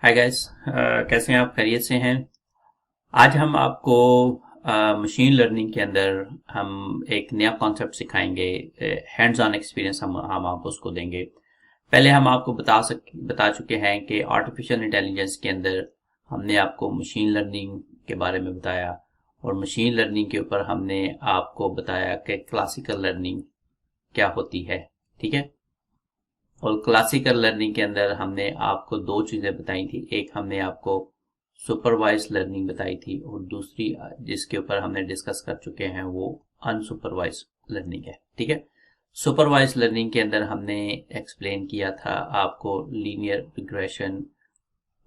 Hi guys, कैसे हैं आप? खैरियत से हैं? आज हम आपको मशीन लर्निंग के अंदर हम एक नया कॉन्सेप्ट सिखाएंगे। हैंड्स ऑन एक्सपीरियंस हम आपको उसको देंगे। पहले हम आपको बता चुके हैं कि आर्टिफिशियल इंटेलिजेंस के अंदर हमने आपको मशीन लर्निंग के बारे में बताया, और मशीन लर्निंग के ऊपर हमने आपको बताया कि क्लासिकल लर्निंग क्या होती है। ठीक है। और क्लासिकल लर्निंग के अंदर हमने आपको दो चीज़ें बताई थी। एक हमने आपको सुपरवाइज लर्निंग बताई थी, और दूसरी जिसके ऊपर हमने डिस्कस कर चुके हैं वो अनसुपरवाइज लर्निंग है। ठीक है। सुपरवाइज लर्निंग के अंदर हमने एक्सप्लेन किया था आपको लीनियर रिग्रेशन,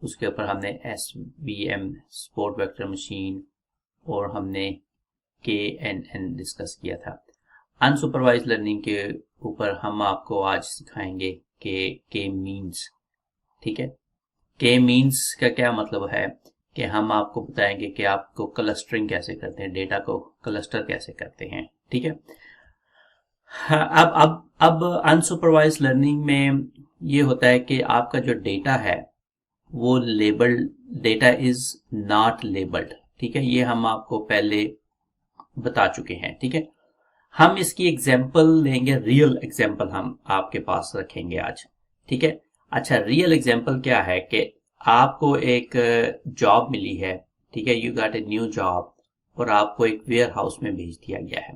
उसके ऊपर हमने SVM सपोर्ट वेक्टर मशीन, और हमने KNN डिस्कस किया था। अनसुपरवाइज लर्निंग के ऊपर हम आपको आज सिखाएंगे के मीन्स। ठीक है। के मीन्स का क्या मतलब है कि हम आपको बताएंगे कि आपको क्लस्टरिंग कैसे करते हैं, डेटा को क्लस्टर कैसे करते हैं। ठीक है। हाँ, अब अनसुपरवाइज लर्निंग में ये होता है कि आपका जो डेटा है वो labelled data is not labelled. ठीक है। ये हम आपको पहले बता चुके हैं। ठीक है। हम इसकी एग्जाम्पल लेंगे, रियल एग्जाम्पल हम आपके पास रखेंगे आज। ठीक है। अच्छा, रियल एग्जाम्पल क्या है कि आपको एक जॉब मिली है। ठीक है। You got a new job, और आपको एक वेयर हाउस में भेज दिया गया है।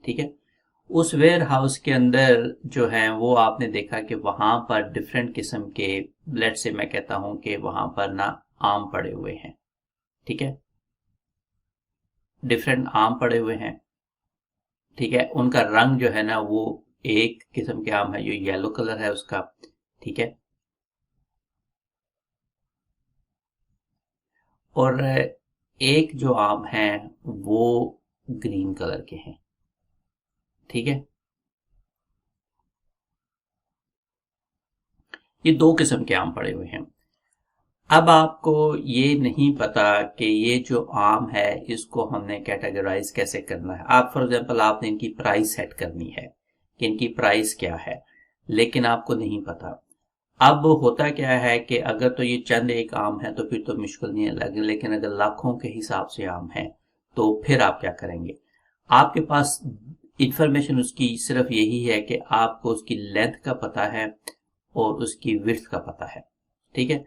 ठीक है। उस वेयर हाउस के अंदर जो है वो आपने देखा कि वहां पर डिफरेंट किस्म के, लेट से मैं कहता हूं कि वहां पर ना आम पड़े हुए हैं। ठीक है। डिफरेंट आम पड़े हुए हैं। ठीक है। उनका रंग जो है ना वो एक किस्म के आम है जो येलो कलर है उसका। ठीक है। और एक जो आम है वो ग्रीन कलर के हैं। ठीक है। ये दो किस्म के आम पड़े हुए हैं। अब आपको ये नहीं पता कि ये जो आम है इसको हमने कैटेगराइज कैसे करना है। आप फॉर एग्जांपल आपने इनकी प्राइस सेट करनी है कि इनकी प्राइस क्या है, लेकिन आपको नहीं पता। अब होता क्या है कि अगर तो ये चंद एक आम है तो फिर तो मुश्किल नहीं है, लेकिन अगर लाखों के हिसाब से आम है तो फिर आप क्या करेंगे? आपके पास इंफॉर्मेशन उसकी सिर्फ यही है कि आपको उसकी लेंथ का पता है और उसकी विड्थ का पता है। ठीक है।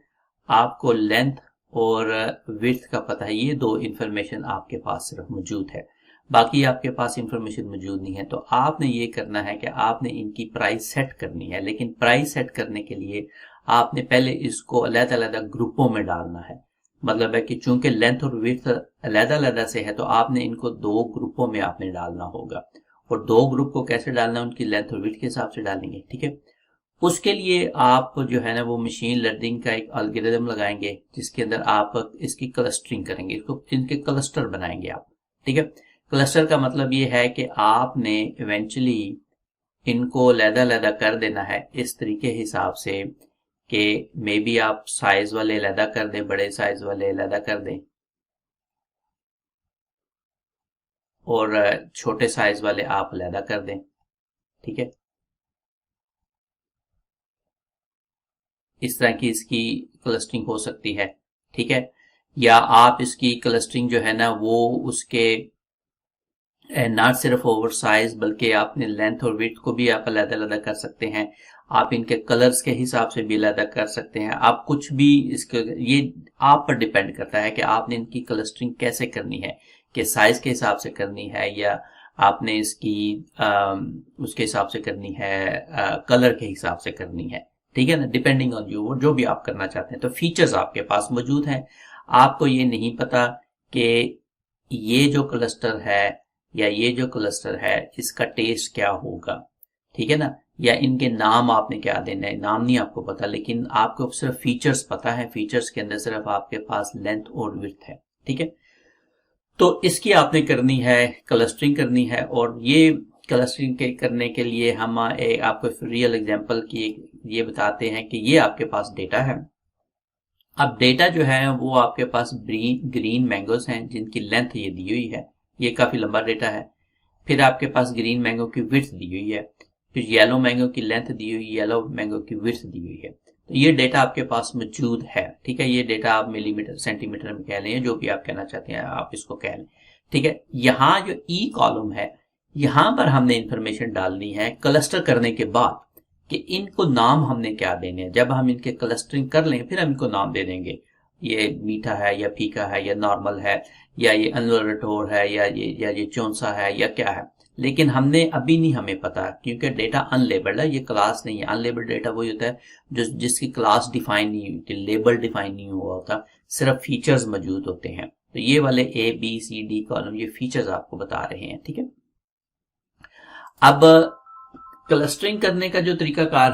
आपको लेंथ और विड्थ का पता है, ये दो इंफॉर्मेशन आपके पास सिर्फ मौजूद है, बाकी आपके पास इंफॉर्मेशन मौजूद नहीं है। तो आपने ये करना है कि आपने इनकी प्राइस सेट करनी है, लेकिन प्राइस सेट करने के लिए आपने पहले इसको अलग-अलग ग्रुपों में डालना है। मतलब है कि चूंकि लेंथ और विड्थ अलग-अलग से है तो आपने इनको दो ग्रुपों में आपने डालना होगा, और दो ग्रुप को कैसे डालना है उनकी लेंथ और विड्थ के हिसाब से डालेंगे। ठीक है। उसके लिए आप जो है ना वो मशीन लर्निंग का एक एल्गोरिथम लगाएंगे जिसके अंदर आप इसकी क्लस्टरिंग करेंगे, इसको इनके क्लस्टर बनाएंगे आप। ठीक है। क्लस्टर का मतलब ये है कि आपने इवेंचुअली इनको लैदा कर देना है इस तरीके हिसाब से कि मे बी आप साइज वाले लैदा कर दें, बड़े साइज वाले लैदा कर दें, और छोटे साइज वाले आप लैदा कर दें। ठीक है। इस तरह की इसकी क्लस्टरिंग हो सकती है। ठीक है। या आप इसकी क्लस्टरिंग जो है ना वो उसके नॉट सिर्फ ओवर साइज बल्कि आपने लेंथ और विड्थ को भी आप अलग अलग कर सकते हैं। आप इनके कलर्स के हिसाब से भी अलग कर सकते हैं। आप कुछ भी इसके, ये आप पर डिपेंड करता है कि आपने इनकी क्लस्टरिंग कैसे करनी है, कि साइज के हिसाब से करनी है या आपने इसकी उसके हिसाब से करनी है, कलर के हिसाब से करनी है। ठीक है ना, डिपेंडिंग ऑन यू, जो भी आप करना चाहते हैं। तो फीचर्स आपके पास मौजूद हैं। आपको ये नहीं पता कि ये जो क्लस्टर है या ये जो क्लस्टर है इसका टेस्ट क्या होगा। ठीक है ना, या इनके नाम आपने क्या देना है, नाम नहीं आपको पता, लेकिन आपको सिर्फ फीचर्स पता है। फीचर्स के अंदर सिर्फ आपके पास लेंथ और विड्थ है। ठीक है। तो इसकी आपने करनी है, क्लस्टरिंग करनी है, और ये क्लस्टरिंग के करने के लिए हम आपको रियल एग्जांपल की ये बताते हैं कि ये आपके पास डेटा है। अब डेटा जो है वो आपके पास ग्रीन मैंगोस हैं जिनकी लेंथ ये दी हुई है, ये काफी लंबा डेटा है। फिर आपके पास ग्रीन मैंगो की विड्थ दी हुई है, फिर येलो मैंगो की लेंथ दी हुई, येलो मैंगो की विड्थ दी हुई है। तो ये डेटा आपके पास मौजूद है, ठीक है। ये डेटा आप मिलीमीटर सेंटीमीटर में कह लें, जो भी आप कहना चाहते हैं आप इसको कह लें, ठीक है। यहाँ जो ई कॉलम है, यहाँ पर हमने इंफॉर्मेशन डालनी है क्लस्टर करने के बाद कि इनको नाम हमने क्या देने हैं। जब हम इनके क्लस्टरिंग कर लें फिर हम इनको नाम दे देंगे, ये मीठा है या फीका है या नॉर्मल है या ये अनवरटोर है या ये चौंसा है या क्या है। लेकिन हमने अभी नहीं हमें पता, क्योंकि डेटा अनलेबल्ड है, ये क्लास नहीं है। अनलेबल्ड डेटा वही होता है जिसकी क्लास डिफाइन नहीं हुई होती, लेबल डिफाइन नहीं हुआ होता, सिर्फ फीचर्स मौजूद होते हैं। तो ये वाले A B C D column ये फीचर्स आपको बता रहे हैं, ठीक है। अब क्लस्टरिंग करने का जो तरीकाकार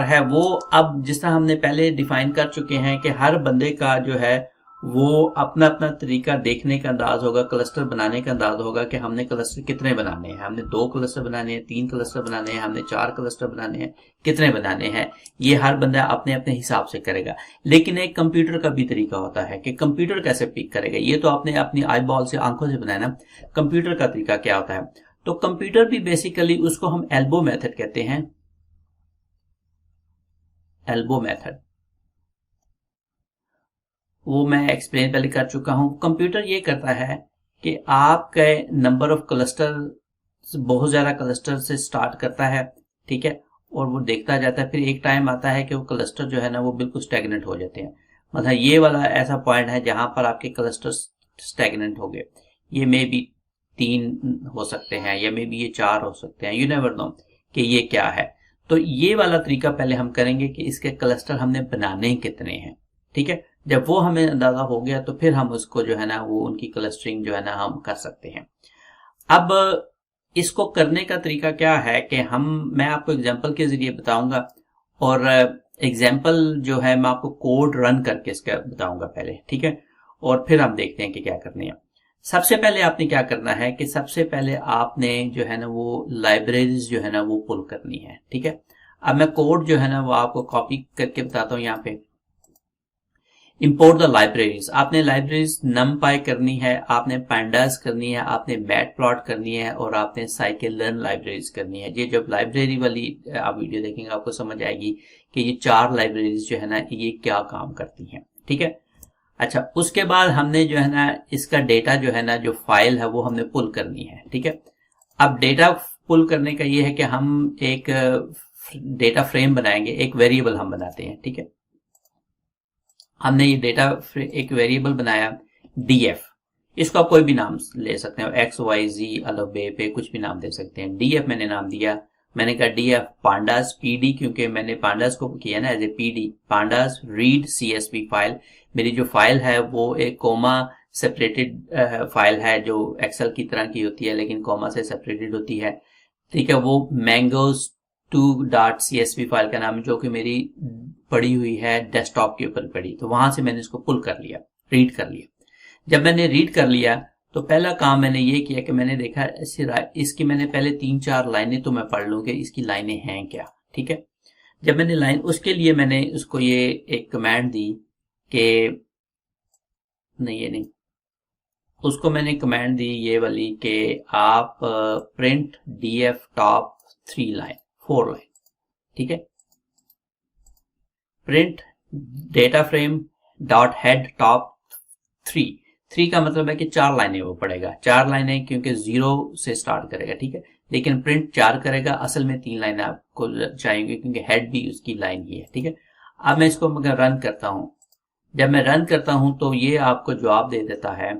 है, वो अब जिस तरह हमने पहले डिफाइन कर चुके हैं कि हर बंदे का जो है वो अपना अपना तरीका देखने का अंदाज होगा, क्लस्टर बनाने का अंदाज होगा कि हमने क्लस्टर कितने बनाने हैं। हमने 2 क्लस्टर बनाने हैं, 3 क्लस्टर बनाने हैं, हमने 4 क्लस्टर बनाने हैं, कितने बनाने हैं, ये हर बंदा अपने अपने हिसाब से करेगा। लेकिन एक कंप्यूटर का भी तरीका होता है कि कंप्यूटर कैसे पिक करेगा। ये तो आपने अपनी आई बॉल से, आंखों से बनाया ना। कंप्यूटर का तरीका क्या होता है, तो कंप्यूटर भी बेसिकली उसको हम एल्बो मेथड कहते हैं, एल्बो मेथड। वो मैं एक्सप्लेन पहले कर चुका हूं। कंप्यूटर ये करता है कि आपके नंबर ऑफ क्लस्टर, बहुत ज्यादा क्लस्टर से स्टार्ट करता है, ठीक है, और वो देखता जाता है। फिर एक टाइम आता है कि वो क्लस्टर जो है ना वो बिल्कुल स्टैग्नेंट हो जाते हैं। मतलब ये वाला ऐसा पॉइंट है जहां पर आपके क्लस्टर स्टैग्नेंट हो गए। ये मे बी 3 हो सकते हैं या मे बी ये 4 हो सकते हैं, यू नेवर नो कि ये क्या है। तो ये वाला तरीका पहले हम करेंगे कि इसके क्लस्टर हमने बनाने कितने हैं, ठीक है। जब वो हमें अंदाजा हो गया तो फिर हम उसको जो है ना वो उनकी क्लस्टरिंग जो है ना हम कर सकते हैं। अब इसको करने का तरीका क्या है कि मैं आपको एग्जांपल के जरिए बताऊंगा, और एग्जांपल जो है मैं आपको कोड रन करके इसका बताऊंगा पहले, ठीक है, और फिर हम देखते हैं कि क्या करने हैं। सबसे पहले आपने क्या करना है कि सबसे पहले आपने जो है ना वो लाइब्रेरीज जो है ना वो पुल करनी है, ठीक है। अब मैं कोड जो है ना वो आपको कॉपी करके बताता हूँ। यहाँ पे इंपोर्ट द लाइब्रेरीज, आपने लाइब्रेरीज नमपाई करनी है, आपने पैंडास करनी है, आपने मैट प्लॉट करनी है, और आपने साइकिल लर्न लाइब्रेरीज करनी है। ये जब लाइब्रेरी वाली आप वीडियो देखेंगे आपको समझ आएगी कि ये 4 लाइब्रेरीज जो है ना ये क्या काम करती हैं, ठीक है। अच्छा, उसके बाद हमने जो है ना इसका डेटा जो है ना जो फाइल है वो हमने पुल करनी है, ठीक है। अब डेटा पुल करने का ये है कि हम एक डेटा फ्रेम बनाएंगे, एक वेरिएबल हम बनाते हैं, ठीक है। हमने ये डेटा एक वेरिएबल बनाया df, इसको आप कोई भी नाम ले सकते हैं, एक्स वाई जी अल्फबे पे कुछ भी नाम दे सकते हैं। df मैंने नाम दिया, मैंने कहा df पांडास pd, क्योंकि मैंने पांडास को किया ना as a pd, pandas read csv file. मेरी जो फाइल है वो एक कोमा सेपरेटेड फाइल है जो एक्सेल की तरह की होती है लेकिन कोमा से सेपरेटेड होती है, ठीक है। वो मैंगोज 2.csv फाइल का नाम है, जो कि मेरी पड़ी हुई है डेस्कटॉप के ऊपर पड़ी, तो वहां से मैंने इसको पुल कर लिया, रीड कर लिया। जब मैंने रीड कर लिया तो पहला काम मैंने ये किया कि मैंने देखा इसकी मैंने पहले 3-4 लाइनें तो मैं पढ़ लूं कि इसकी लाइनें हैं क्या, ठीक है। जब मैंने लाइन, उसके लिए मैंने उसको ये एक कमांड दी कि नहीं, ये नहीं, उसको मैंने कमांड दी ये वाली कि आप प्रिंट df टॉप 4 लाइन, ठीक है। Print data frame dot head top 3 का मतलब है कि 4 लाइनें वो पढ़ेगा, 4 लाइनें, क्योंकि 0 से स्टार्ट करेगा, ठीक है। लेकिन प्रिंट 4 करेगा, असल में 3 लाइनें आपको चाहिए क्योंकि हेड भी उसकी लाइन ही है, ठीक है। अब मैं इसको मगर रन करता हूं, जब मैं रन करता हूं तो ये आपको जवाब दे देता है।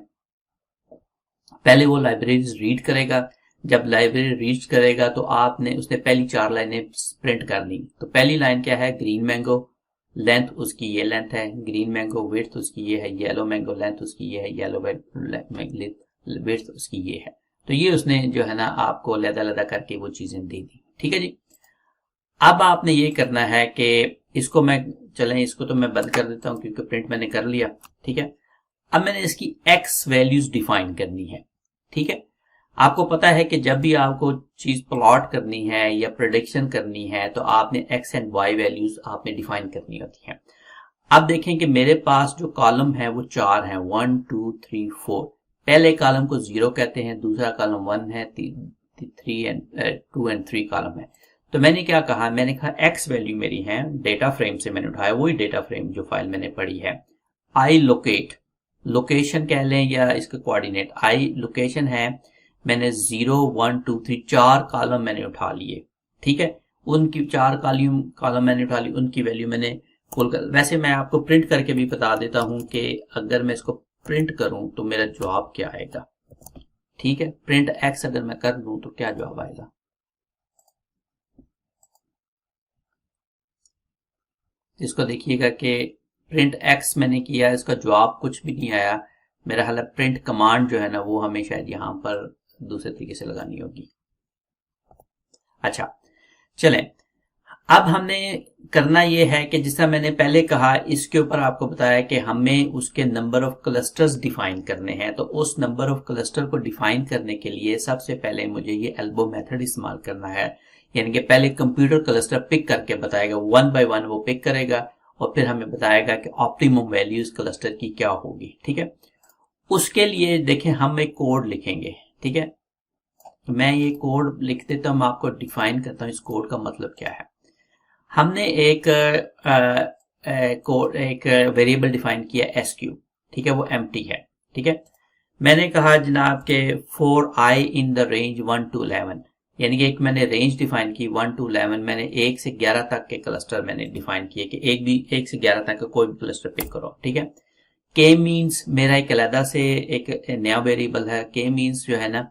पहले वो लाइब्रेरीज रीड करेगा, जब लाइब्रेरी रीड करेगा तो आपने उसने पहली 4 लाइनें प्रिंट कर ली। तो पहली लाइन क्या है, ग्रीन मैंगो, लेंथ उसकी ये लेंथ है, ग्रीन मैंगो विड्थ उसकी ये है, येलो मैंगो लेंथ उसकी ये है, येलो विड्थ उसकी ये है। तो ये उसने जो है ना आपको अलग-अलग करके वो चीजें दे दी, ठीक है जी। अब आपने ये करना है कि इसको इसको तो मैं बंद कर देता हूं क्योंकि प्रिंट मैंने कर लिया, ठीक है। अब मैंने इसकी एक्स वैल्यूज डिफाइन करनी है, ठीक है। आपको पता है कि जब भी आपको चीज प्लॉट करनी है या प्रेडिक्शन करनी है तो आपने एक्स एंड वाई वैल्यूज आपने डिफाइन करनी होती हैं। अब देखें कि मेरे पास जो कॉलम है वो 4 है, 1 2 3 4। पहले कॉलम को 0 कहते हैं, दूसरा कॉलम 1 है, 2 एंड 3 कॉलम है। तो मैंने क्या कहा, मैंने कहा एक्स वैल्यू मेरी है, डेटा फ्रेम से मैंने उठाया, वही डेटा फ्रेम जो फाइल मैंने पढ़ी है। आई लोकेट, लोकेशन कह लें या इसके कोऑर्डिनेट, आई लोकेशन है, मैंने 0 1 2 3 4 कॉलम मैंने उठा लिए, ठीक है। उनकी 4 कॉलम मैंने उठा ली, उनकी वैल्यू मैंने पुल कर। वैसे मैं आपको प्रिंट करके भी बता देता हूं कि अगर मैं इसको प्रिंट करूं तो मेरा जवाब क्या आएगा, ठीक है। प्रिंट एक्स अगर मैं कर दूं तो क्या जवाब आएगा, इसको देखिएगा कि प्रिंट एक्स मैंने किया, इसका जवाब कुछ भी नहीं आया। मेरा हाल प्रिंट कमांड जो है ना वो हमें शायद यहां पर दूसरे तरीके से लगानी होगी। अच्छा चलें, अब हमने करना ये है कि जिस तरह मैंने पहले कहा, इसके ऊपर आपको बताया कि हमें उसके नंबर ऑफ क्लस्टर्स डिफाइन करने हैं। तो उस नंबर ऑफ क्लस्टर को डिफाइन करने के लिए सबसे पहले मुझे ये एल्बो मेथड इस्तेमाल करना है, यानी कि पहले कंप्यूटर क्लस्टर पिक करके बताएगा, 1 बाय 1 वो पिक करेगा और फिर हमें बताएगा कि ऑप्टिमम वैल्यू इस क्लस्टर की क्या होगी, ठीक है। उसके लिए देखें हम एक कोड लिखेंगे, ठीक है। तो मैं ये कोड लिख देता हूं, मैं आपको डिफाइन करता हूं इस कोड का मतलब क्या है। हमने एक एक वेरिएबल डिफाइन किया SQ, ठीक है, वो एम्प्टी है, ठीक है। मैंने कहा जनाब के for I in the range 1 to 11, यानी कि एक मैंने रेंज डिफाइन की 1 to 11, मैंने 1 से 11 तक के क्लस्टर मैंने डिफाइन किए कि 1 से 11 तक का कोई भी क्लस्टर पिक करो, ठीक है। K मीन्स मेरा एक अलग से एक नया वेरिएबल है, K मीन्स जो है ना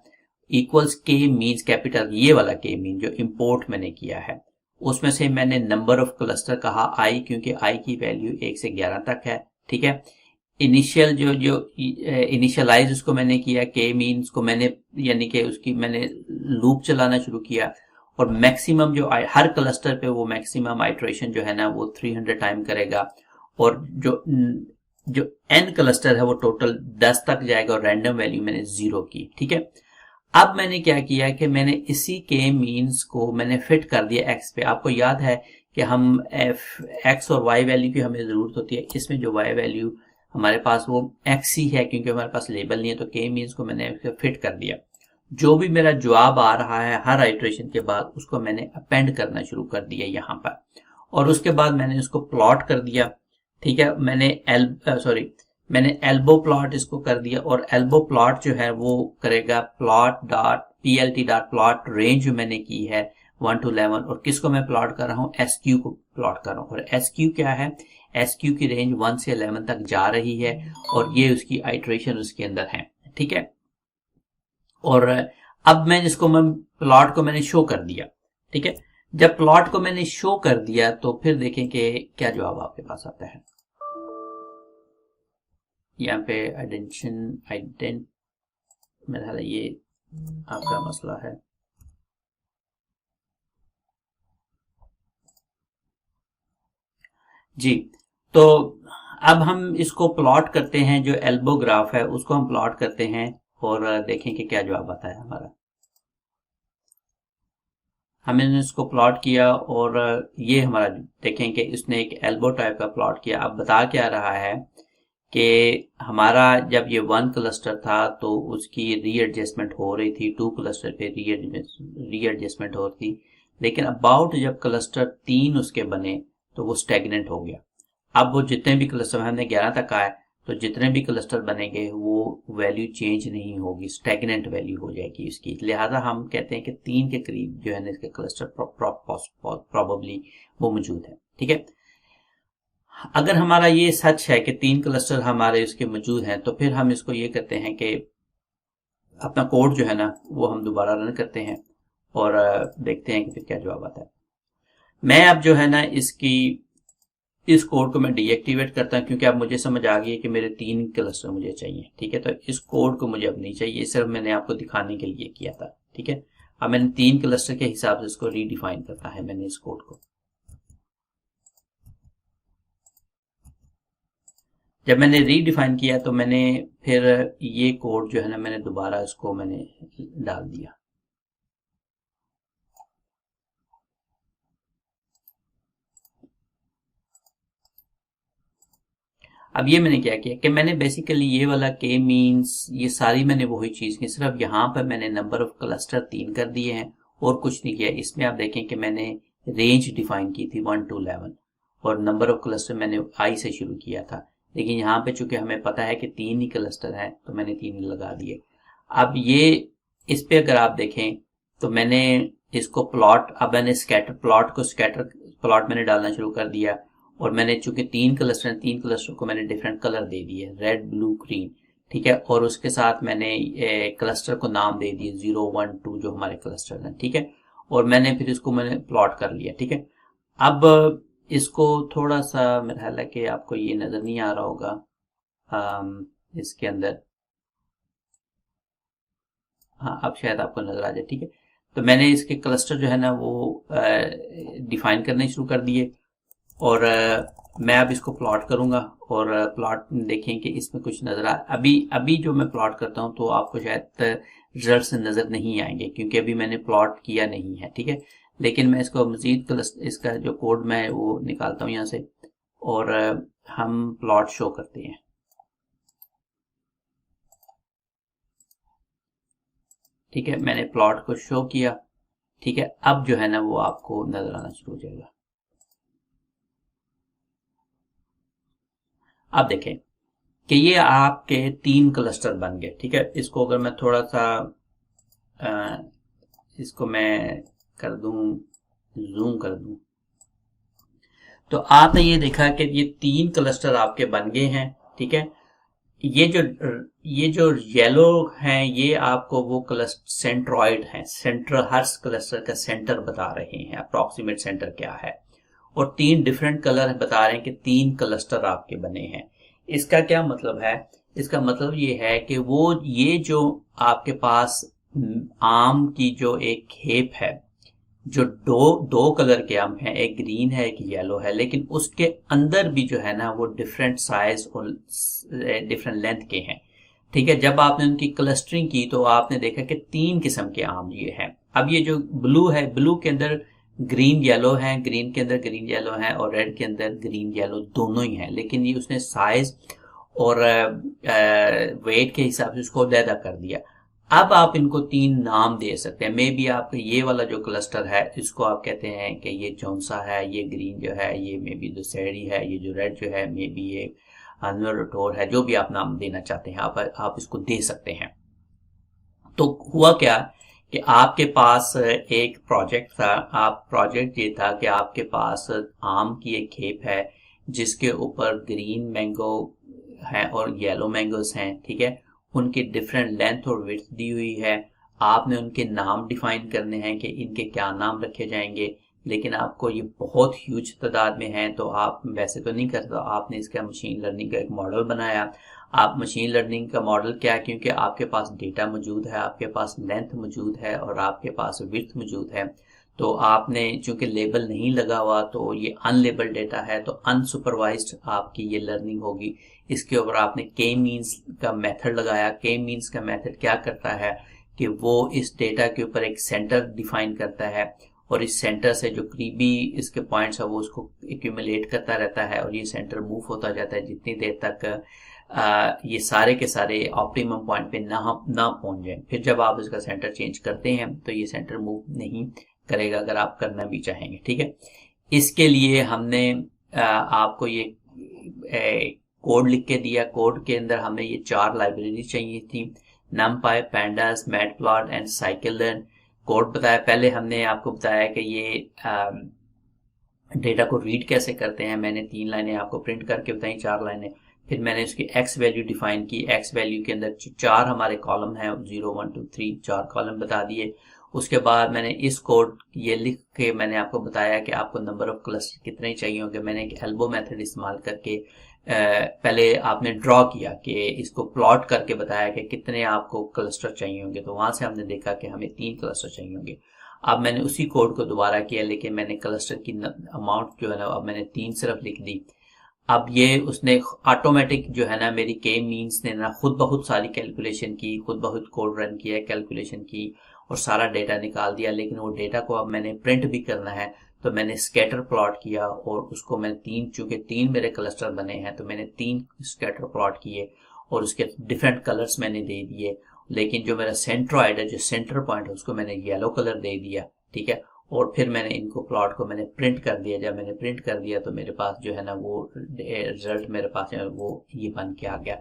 इक्वल्स K मीन्स कैपिटल, ये वाला K मीन जो इंपोर्ट मैंने किया है, उसमें से मैंने नंबर ऑफ क्लस्टर कहा I, क्योंकि I की वैल्यू 1 से 11 तक है, ठीक है। इनिशियल जो इनिशियलाइज उसको मैंने किया, K मीन्स को मैंने यानी कि उसकी मैंने लूप चलाना शुरू किया, और मैक्सिमम जो हर क्लस्टर पे वो मैक्सिमम आइट्रेशन जो है ना वो 300 टाइम करेगा, और जो n क्लस्टर है वो टोटल 10 तक जाएगा, और रैंडम वैल्यू मैंने 0 की, ठीक है। अब मैंने क्या किया कि मैंने इसी के मीन्स को मैंने फिट कर दिया एक्स पे। आपको याद है कि हम एक्स और वाई वैल्यू की हमें जरूरत होती है, इसमें जो वाई वैल्यू हमारे पास वो एक्स ही है क्योंकि हमारे पास लेबल नहीं है, तो के मीन्स को मैंने फिट कर दिया। जो भी मेरा जवाब आ रहा है हर आइट्रेशन के बाद उसको मैंने अपेंड करना शुरू कर दिया यहाँ पर, और उसके बाद मैंने उसको प्लॉट कर दिया, ठीक है। मैंने एल्बो प्लॉट इसको कर दिया, और एल्बो प्लॉट जो है वो करेगा plot dot plt dot plot range जो मैंने की है 1 to 11, और किसको मैं प्लॉट कर रहा हूँ, SQ को प्लॉट कर रहा हूँ। और SQ क्या है, SQ की रेंज 1 से 11 तक जा रही है, और ये उसकी आइट्रेशन उसके अंदर है, ठीक है। और अब मैं प्लॉट को मैंने शो कर दिया, ठीक है। जब प्लॉट को मैंने शो कर दिया तो फिर देखें कि क्या जवाब आपके पास आता है। यहाँ पे मेरा ख्याल ये आपका मसला है। जी, तो अब हम इसको प्लॉट करते हैं, जो एल्बो ग्राफ है उसको हम प्लॉट करते हैं और देखें कि क्या जवाब आता है हमारा। हमने इसको प्लॉट किया और ये हमारा देखें कि इसने एक एल्बो टाइप का प्लॉट किया। अब बता क्या रहा है कि हमारा जब ये 1 क्लस्टर था तो उसकी रीएडजस्टमेंट हो रही थी, 2 क्लस्टर पे रीएडजस्टमेंट हो रही थी, लेकिन अबाउट जब क्लस्टर 3 उसके बने तो वो स्टेगनेंट हो गया। अब वो जितने भी क्लस्टर, हमने 11 तक आए, तो जितने भी क्लस्टर बनेंगे वो वैल्यू चेंज नहीं होगी, स्टेगनेंट वैल्यू हो जाएगी इसकी। लिहाजा हम कहते हैं कि 3 के करीब जो है ना इसके क्लस्टर प्रॉबली वो मौजूद है, ठीक है। अगर हमारा ये सच है कि 3 क्लस्टर हमारे इसके मौजूद हैं, तो फिर हम इसको ये करते हैं कि अपना कोड जो है ना वो हम दोबारा रन करते हैं और देखते हैं कि फिर क्या जवाब आता है। मैं अब जो है ना इस कोड को मैं डीएक्टिवेट करता हूं, क्योंकि अब मुझे समझ आ गई है कि मेरे 3 क्लस्टर मुझे चाहिए, ठीक है। तो इस कोड को मुझे अब नहीं चाहिए, सिर्फ मैंने आपको दिखाने के लिए किया था, ठीक है। अब मैंने 3 क्लस्टर के हिसाब से इसको रीडिफाइन करना है मैंने इस कोड को। जब मैंने रीडिफाइन किया तो मैंने फिर ये कोड जो है ना मैंने दोबारा इसको मैंने डाल दिया। अब ये मैंने क्या किया कि मैंने बेसिकली ये वाला के मीन्स ये सारी मैंने वही चीज की, सिर्फ यहाँ पर मैंने नंबर ऑफ क्लस्टर 3 कर दिए हैं और कुछ नहीं किया। इसमें आप देखें कि मैंने रेंज डिफाइन की थी 1 to 11 और नंबर ऑफ क्लस्टर मैंने आई से शुरू किया था, लेकिन यहाँ पे चूंकि हमें पता है कि 3 ही क्लस्टर है तो मैंने 3 लगा दिए। अब ये इस पे अगर आप देखें तो मैंने इसको प्लॉट, अब मैंने स्कैटर प्लॉट को स्कैटर प्लॉट मैंने डालना शुरू कर दिया और मैंने चूंकि 3 क्लस्टर हैं, 3 क्लस्टर को मैंने डिफरेंट कलर दे दिए, रेड ब्लू ग्रीन, ठीक है। और उसके साथ मैंने क्लस्टर को नाम दे दिए 0 1 2 जो हमारे क्लस्टर हैं, ठीक है। और मैंने फिर इसको मैंने प्लॉट कर लिया, ठीक है। अब इसको थोड़ा सा मेरा ख्याल है कि आपको ये नजर नहीं आ रहा होगा इसके अंदर, हाँ अब शायद आपको नजर आ जाए, ठीक है। तो मैंने इसके क्लस्टर जो है ना वो डिफाइन करने शुरू कर दिए और मैं अब इसको प्लॉट करूंगा और प्लॉट देखें कि इसमें कुछ नजर आ, अभी अभी जो मैं प्लॉट करता हूं तो आपको शायद रिजल्ट नजर नहीं आएंगे क्योंकि अभी मैंने प्लॉट किया नहीं है, ठीक है। लेकिन मैं इसको मजीद इसका जो कोड मैं वो निकालता हूँ यहाँ से और हम प्लॉट शो करते हैं, ठीक है। मैंने प्लॉट को शो किया, ठीक है। अब जो है ना वो आपको नजर आना शुरू हो जाएगा। अब देखें कि ये आपके 3 क्लस्टर बन गए, ठीक है। इसको अगर मैं थोड़ा सा इसको मैं कर दूं, जूम कर दूं, तो आपने ये देखा कि ये 3 क्लस्टर आपके बन गए हैं, ठीक है। ये जो येलो हैं ये आपको वो क्लस्टर सेंट्रॉइड हैं, सेंटर, हर क्लस्टर का सेंटर बता रहे हैं, अप्रोक्सीमेट सेंटर क्या है। और 3 डिफरेंट कलर बता रहे हैं कि 3 क्लस्टर आपके बने हैं। इसका क्या मतलब है? इसका मतलब ये है कि वो ये जो आपके पास आम की जो एक खेप है, जो दो कलर के आम हैं, एक ग्रीन है एक येलो है, लेकिन उसके अंदर भी जो है ना वो डिफरेंट साइज और डिफरेंट लेंथ के हैं, ठीक है। जब आपने उनकी क्लस्टरिंग की तो आपने देखा कि 3 किस्म के आम ये हैं। अब ये जो ब्लू है, ब्लू के अंदर ग्रीन येलो है, ग्रीन के अंदर ग्रीन येलो है और रेड के अंदर ग्रीन येलो दोनों ही हैं, लेकिन ये उसने साइज और वेट के हिसाब से उसको अलहदा कर दिया। अब आप इनको 3 नाम दे सकते हैं। मे बी आपका ये वाला जो क्लस्टर है इसको आप कहते हैं कि ये जौनसा है, ये ग्रीन जो है ये मे बी दुसेरी है, ये जो रेड जो है मे बी ये अनवरटोर है, जो भी आप नाम देना चाहते हैं आप इसको दे सकते हैं। तो हुआ क्या कि आपके पास एक प्रोजेक्ट था, आप प्रोजेक्ट ये था कि आपके पास आम की एक खेप है जिसके ऊपर ग्रीन मैंगो है और येलो मैंगोस हैं, ठीक है। उनकी डिफरेंट लेंथ और विड्थ दी हुई है। आपने उनके नाम डिफाइन करने हैं कि इनके क्या नाम रखे जाएंगे, लेकिन आपको ये बहुत ह्यूज तादाद में है तो आप वैसे तो नहीं करते, आपने इसका मशीन लर्निंग का एक मॉडल बनाया। आप मशीन लर्निंग का मॉडल क्या है, क्योंकि आपके पास डेटा मौजूद है, आपके पास लेंथ मौजूद है और आपके पास विड्थ मौजूद है, तो आपने चूंकि लेबल नहीं लगा हुआ तो ये अनलेबल डेटा है तो अनसुपरवाइज्ड आपकी ये लर्निंग होगी। इसके ऊपर आपने के मीन्स का मेथड लगाया। के मीन्स का मेथड क्या करता है कि वो इस डेटा के ऊपर एक सेंटर डिफाइन करता है और इस सेंटर से जो करीबी इसके पॉइंट्स है वो उसको एक्यूमुलेट करता रहता है और ये सेंटर मूव होता जाता है जितनी देर तक ये सारे के सारे ऑप्टिमम पॉइंट पे ना पहुंच जाए। फिर जब आप इसका सेंटर चेंज करते हैं तो ये सेंटर मूव नहीं करेगा अगर आप करना भी चाहेंगे, ठीक है। इसके लिए हमने आपको ये कोड लिख के दिया। कोड के अंदर हमें ये 4 लाइब्रेरी चाहिए थी, numpy, pandas, matplotlib and scikit-learn। Code बताया, पहले हमने आपको बताया कि ये डेटा को रीड कैसे करते हैं। मैंने 3 लाइनें आपको प्रिंट करके बताई, 4 लाइनें। फिर मैंने उसकी एक्स वैल्यू डिफाइन की। एक्स वैल्यू के अंदर 4 हमारे कॉलम हैं, 0 1 2 3 4 कॉलम बता दिए। उसके बाद मैंने इस कोड ये लिख के मैंने आपको बताया कि आपको नंबर ऑफ क्लस्टर कितने चाहिए होंगे। मैंने एक एल्बो मेथड इस्तेमाल करके पहले आपने ड्रॉ किया कि इसको प्लॉट करके बताया कि कितने आपको क्लस्टर चाहिए होंगे, तो वहां से हमने देखा कि हमें 3 क्लस्टर चाहिए होंगे। अब मैंने उसी कोड को दोबारा किया, लेकिन मैंने क्लस्टर की अमाउंट जो है ना अब मैंने 3 सिर्फ लिख दी। अब ये उसने ऑटोमेटिक जो है ना मेरी के मीन्स ने ना खुद बहुत सारी कैलकुलेशन की, खुद बहुत कोड रन किया, कैलकुलेशन की और सारा डेटा निकाल दिया। लेकिन वो डेटा को अब मैंने प्रिंट भी करना है तो मैंने स्कैटर प्लॉट किया और उसको मैंने चूंकि 3 मेरे क्लस्टर बने हैं तो मैंने 3 स्कैटर प्लॉट किए और उसके डिफरेंट कलर्स मैंने दे दिए। लेकिन जो मेरा सेंट्रॉइड है, जो सेंटर पॉइंट है, उसको मैंने येलो कलर दे दिया, ठीक है। और फिर मैंने इनको प्लॉट को मैंने प्रिंट कर दिया। जब मैंने प्रिंट कर दिया तो मेरे पास जो है ना वो रिजल्ट मेरे पास है वो ये बन के आ गया।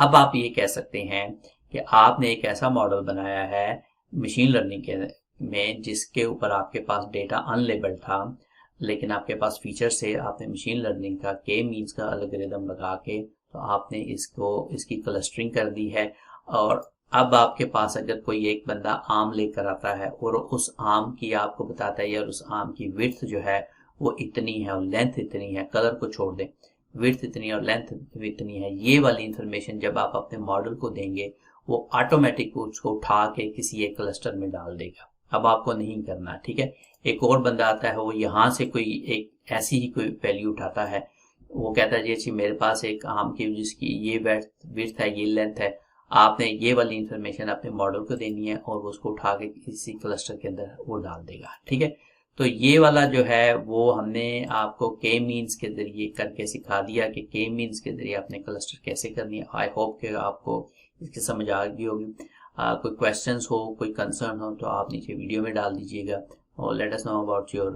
अब आप ये कह सकते हैं कि आपने एक ऐसा मॉडल बनाया है मशीन लर्निंग के में जिसके ऊपर आपके पास डेटा अनलेबल्ड था, लेकिन आपके पास फीचर से आपने मशीन लर्निंग का के मीन्स का एल्गोरिथम लगा के तो आपने इसकी क्लस्टरिंग कर दी है। और अब आपके पास अगर कोई एक बंदा आम लेकर आता है और उस आम की आपको बताता है यार उस आम की विड्थ जो है वो इतनी है और लेंथ इतनी है, कलर को छोड़ दें, विड्थ इतनी और लेंथ इतनी है, ये वाली इंफॉर्मेशन जब आप अपने मॉडल को देंगे वो ऑटोमेटिक उसको उठा के किसी एक क्लस्टर में डाल देगा। अब आपको नहीं करना, ठीक है। एक और बंदा आता है वो यहाँ से कोई एक ऐसी ही कोई वैल्यू उठाता है, वो कहता है जी मेरे पास एक आम की जिसकी ये विड्थ है, ये लेंथ है, आपने ये वाली इंफॉर्मेशन अपने मॉडल को देनी है और उसको उठा के किसी क्लस्टर के अंदर वो डाल देगा, ठीक है। तो ये वाला जो है वो हमने आपको के मीन्स के जरिए करके सिखा दिया कि के मीन्स के जरिए आपने क्लस्टर कैसे करनी है। आई होप कि आपको इसकी समझ आ गई होगी। कोई क्वेश्चंस हो, कोई कंसर्न हो तो आप नीचे वीडियो में डाल दीजिएगा और let us know about your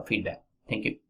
feedback. Thank you.